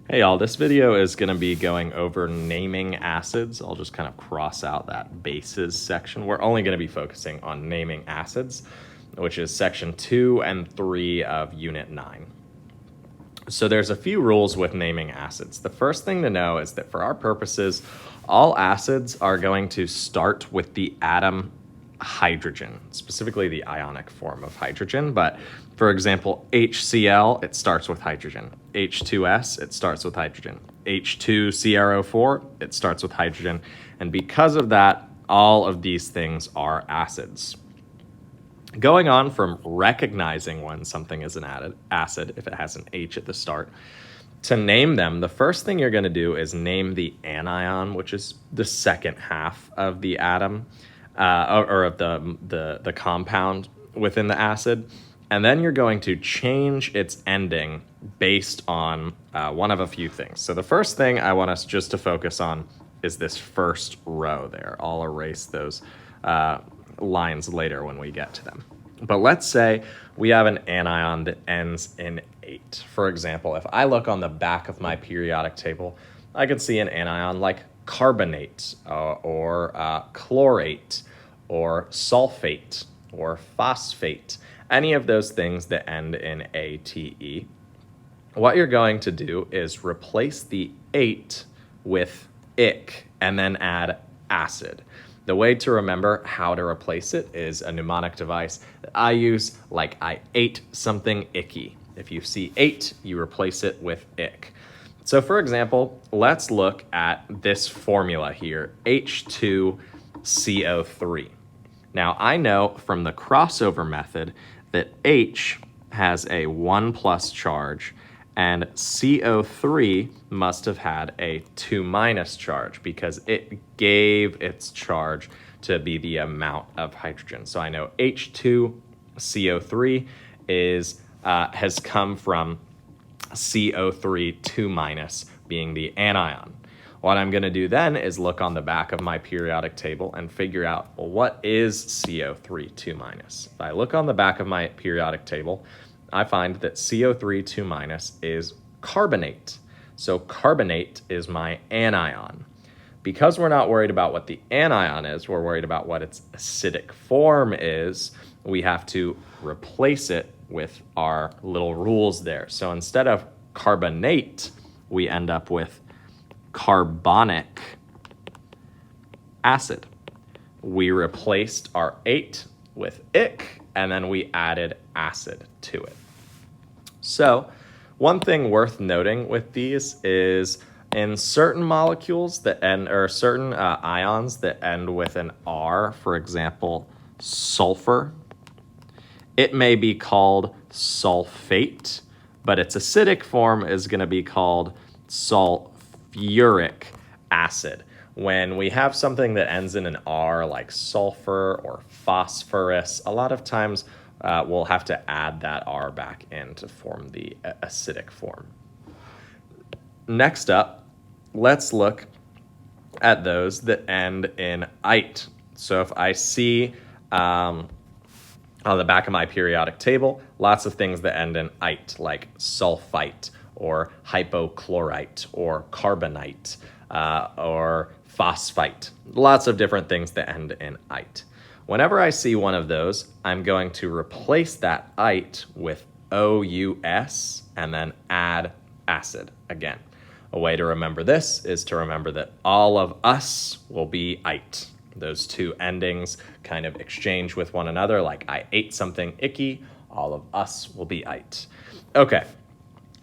Hey y'all, this video is going to be going over naming acids. I'll just kind of cross out that bases section. We're only going to be focusing on naming acids, which is section 2 and 3 of unit 9. So there's a few rules with naming acids. The first thing to know is that for our purposes, all acids are going to start with the atom hydrogen, specifically the ionic form of hydrogen. But for example, HCl, it starts with hydrogen. H2S, it starts with hydrogen. H2CrO4, it starts with hydrogen. And because of that, all of these things are acids. Going on from recognizing when something is an acid, if it has an H at the start, to name them, the first thing you're going to do is name the anion, which is the second half of the atom, or of the compound within the acid. And then you're going to change its ending based on one of a few things. So the first thing I want us just to focus on is this first row there. I'll erase those lines later when we get to them. But let's say we have an anion that ends in 8. For example, if I look on the back of my periodic table, I could see an anion like carbonate or chlorate or sulfate or phosphate, any of those things that end in ATE. What you're going to do is replace the 8 with ic and then add acid. The way to remember how to replace it is a mnemonic device that I use, like I ate something icky. If you see 8, you replace it with ic. So for example, let's look at this formula here, H2CO3. Now I know from the crossover method that H has a 1+ charge and CO3 must have had a 2- charge because it gave its charge to be the amount of hydrogen. So I know H2CO3 has come from CO3 2- being the anion. What I'm going to do then is look on the back of my periodic table and figure out, well, what is CO3 2-? If I look on the back of my periodic table, I find that CO3 2- is carbonate. So carbonate is my anion. Because we're not worried about what the anion is, we're worried about what its acidic form is, we have to replace it with our little rules there. So instead of carbonate, we end up with carbonic acid. We replaced our 8 with ic, and then we added acid to it. So one thing worth noting with these is in certain molecules that end, or certain ions that end with an R, for example, sulfur, it may be called sulfate, but its acidic form is going to be called sulfuric acid. When we have something that ends in an R like sulfur or phosphorus, a lot of times we'll have to add that R back in to form the acidic form. Next up, let's look at those that end in ite. So if I see on the back of my periodic table, lots of things that end in ite, like sulfite or hypochlorite or carbonite or phosphite. Lots of different things that end in ite. Whenever I see one of those, I'm going to replace that ite with OUS and then add acid again. A way to remember this is to remember that all of us will be ite. Those two endings kind of exchange with one another, like I ate something icky, all of us will be ite. Okay,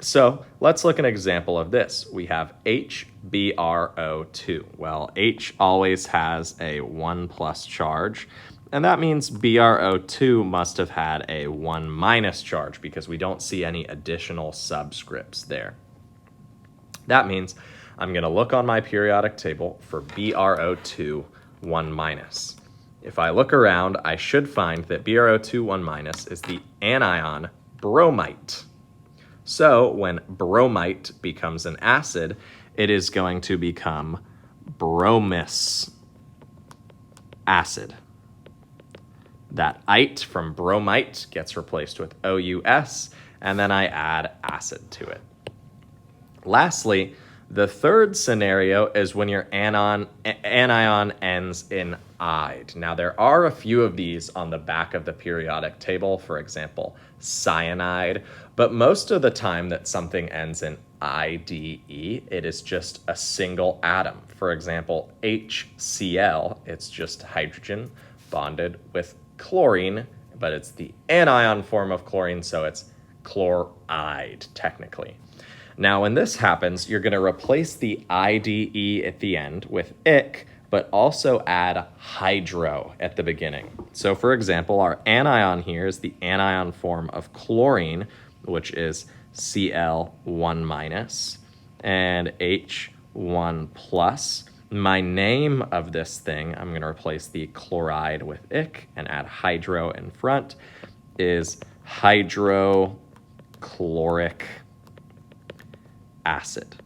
so let's look at an example of this. We have HBrO2. Well, H always has a 1+ charge, and that means BrO2 must have had a 1- charge because we don't see any additional subscripts there. That means I'm going to look on my periodic table for BrO2 1-. If I look around, I should find that BrO2 1- is the anion bromite. So when bromite becomes an acid, it is going to become bromous acid. That ite from bromite gets replaced with OUS, and then I add acid to it. Lastly, the third scenario is when your anion ends in "ide." Now, there are a few of these on the back of the periodic table, for example, cyanide, but most of the time that something ends in IDE, it is just a single atom. For example, HCl, it's just hydrogen bonded with chlorine, but it's the anion form of chlorine, so it's chloride, technically. Now, when this happens, you're going to replace the IDE at the end with ic, but also add hydro at the beginning. So, for example, our anion here is the anion form of chlorine, which is Cl1 minus and H1 plus. My name of this thing, I'm going to replace the chloride with ic and add hydro in front, is hydrochloric acid.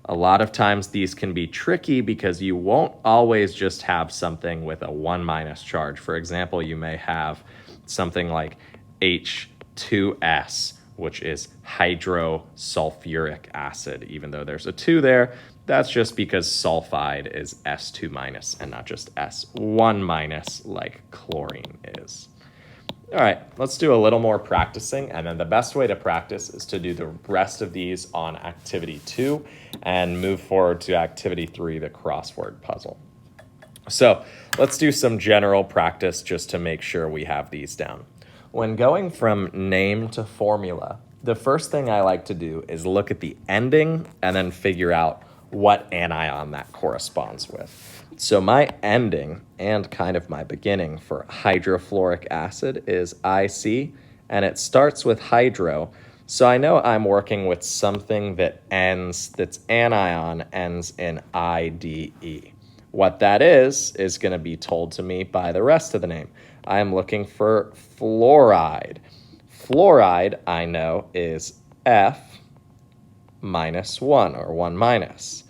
A lot of times these can be tricky because you won't always just have something with a 1 minus charge. For example, you may have something like H2S, which is hydrosulfuric acid. Even though there's a 2 there, that's just because sulfide is S2 minus and not just S1 minus like chlorine is. All right, let's do a little more practicing, and then the best way to practice is to do the rest of these on activity 2 and move forward to activity 3, the crossword puzzle. So let's do some general practice just to make sure we have these down. When going from name to formula, the first thing I like to do is look at the ending and then figure out what anion that corresponds with. So my ending and kind of my beginning for hydrofluoric acid is IC, and it starts with hydro. So I know I'm working with something that that's anion ends in IDE. What that is going to be told to me by the rest of the name. I am looking for fluoride. Fluoride, I know, is F minus 1 or 1 minus.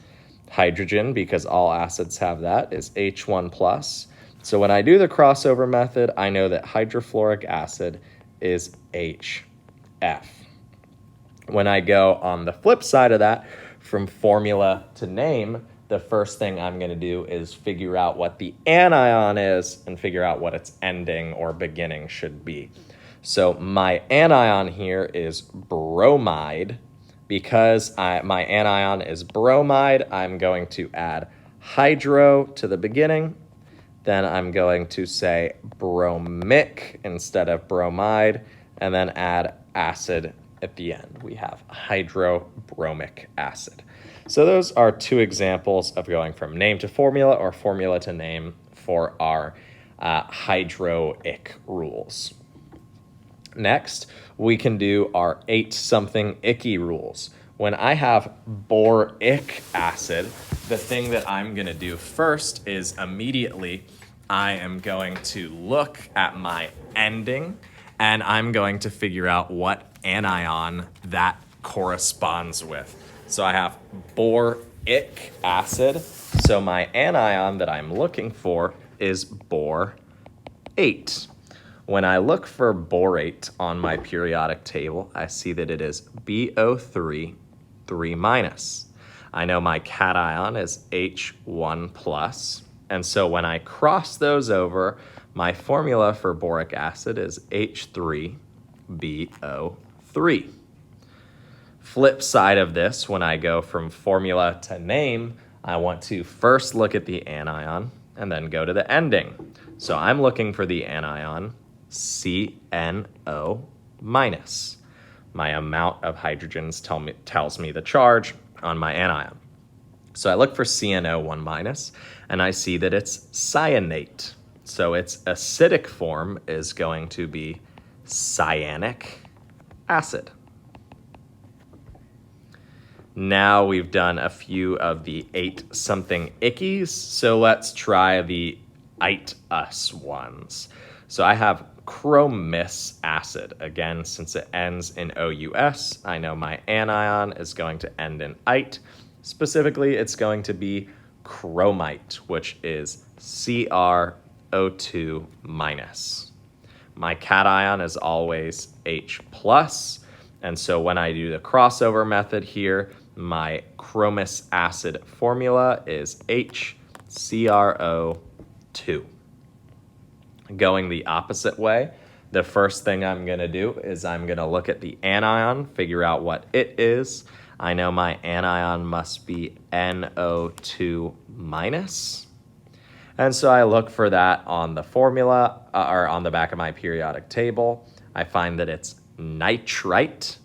Hydrogen, because all acids have that, is H1 plus. So when I do the crossover method, I know that hydrofluoric acid is HF. When I go on the flip side of that, from formula to name, the first thing I'm going to do is figure out what the anion is and figure out what its ending or beginning should be. So my anion here is bromide. Because my anion is bromide, I'm going to add hydro to the beginning. Then I'm going to say bromic instead of bromide, and then add acid at the end. We have hydrobromic acid. So those are 2 examples of going from name to formula or formula to name for our hydroic rules. Next, we can do our 8-something icky rules. When I have boric acid, the thing that I'm going to do first is immediately I am going to look at my ending, and I'm going to figure out what anion that corresponds with. So I have boric acid, so my anion that I'm looking for is bor-8. When I look for borate on my periodic table, I see that it is BO3, 3 minus. I know my cation is H1 plus, and so when I cross those over, my formula for boric acid is H3BO3. Flip side of this, when I go from formula to name, I want to first look at the anion and then go to the ending. So I'm looking for the anion CNO minus. My amount of hydrogens tells me the charge on my anion. So I look for CNO1 minus, and I see that it's cyanate. So its acidic form is going to be cyanic acid. Now we've done a few of the 8-something ickies, so let's try the ite-us ones. So I have chromis acid. Again, since it ends in OUS, I know my anion is going to end in ite. Specifically, it's going to be chromite, which is CrO2 minus. My cation is always H plus, and so when I do the crossover method here, My chromous acid formula is HCrO2. Going the opposite way, the first thing I'm going to do is I'm going to look at the anion, figure out what it is. I know my anion must be NO2 minus. And so I look for that on the formula or on the back of my periodic table. I find that it's nitrite.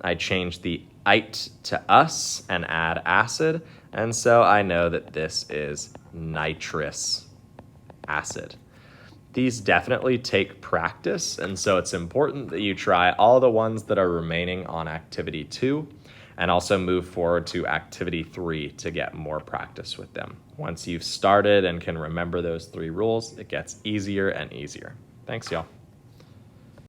I change the ite to us and add acid. And so I know that this is nitrous acid. These definitely take practice, and so it's important that you try all the ones that are remaining on activity 2 and also move forward to activity 3 to get more practice with them. Once you've started and can remember those 3 rules, it gets easier and easier. Thanks, y'all.